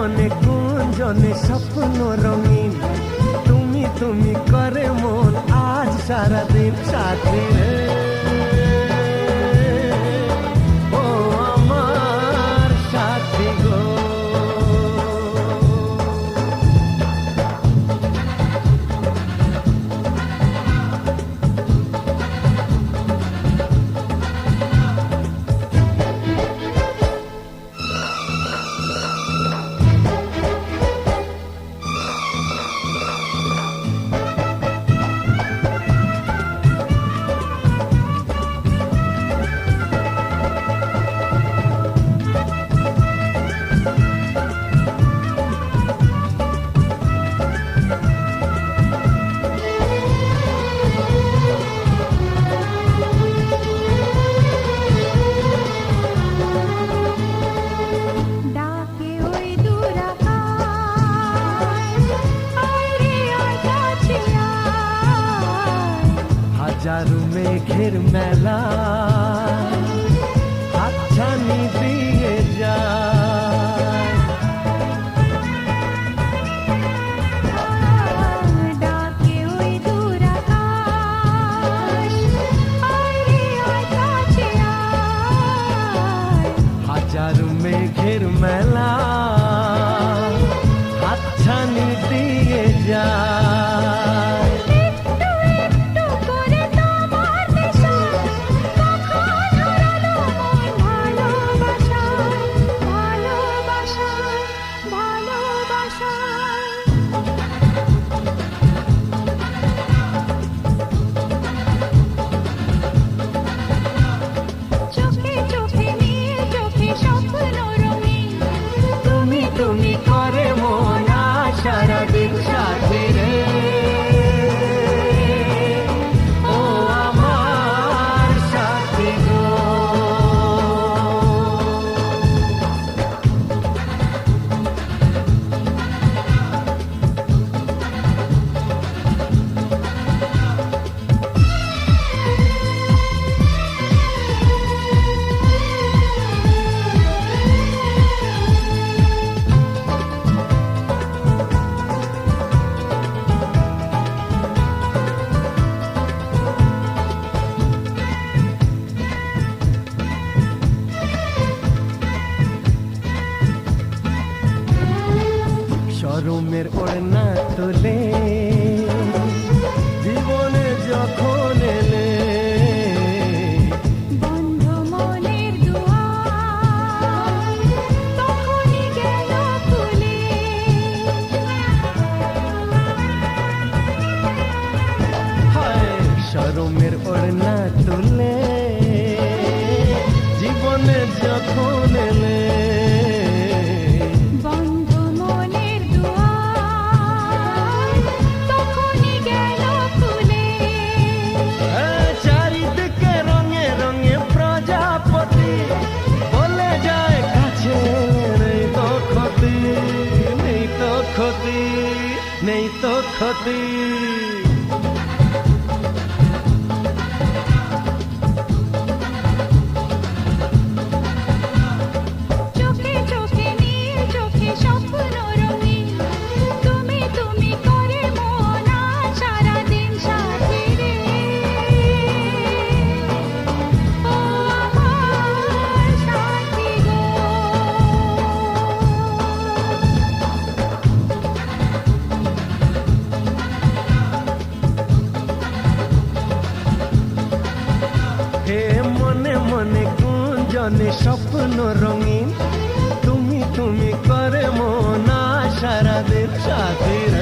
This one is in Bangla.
মনে গুঞ্জনে স্বপ্ন রঙিন, তুমি তুমি করে মন আজ সারাদিন সাথী রে। ও আমার সাথী গো, হাজারো মেঘের মেলা হাতছানি দিয়ে যায়। ডাকে ওই দূর আকাশ, আয় রে আয় কাছে আয়। হাজারো মেঘের মেলা হাতছানি দিয়ে যায়। তুমি করে মন সারাদিন সাথী রে। ও আমার সাথী গো, শরমের ওড়না তোলে জীবনে যখন এলে, বন্ধ মনের দুয়ার তখনই গেল খুলে। হায় শরমের ওড়না তোলে জীবনে যখন এলে, চারিদিকে রঙে রঙে প্রজাপতি বলে যায় কাছে, নেই তো ক্ষতি, নেই তো ক্ষতি, নেই তো ক্ষতি। চোখে চোখে নীল চোখে স্বপ্ন রঙিন, তুমি তুমি করে মন আজ সারাদিন সাথী রে। ও আমার সাথী গো, হে মনে মনে গুঞ্জনে স্বপ্ন রঙিন, তুমি তুমি করে মন সারাদিন সাথী রে।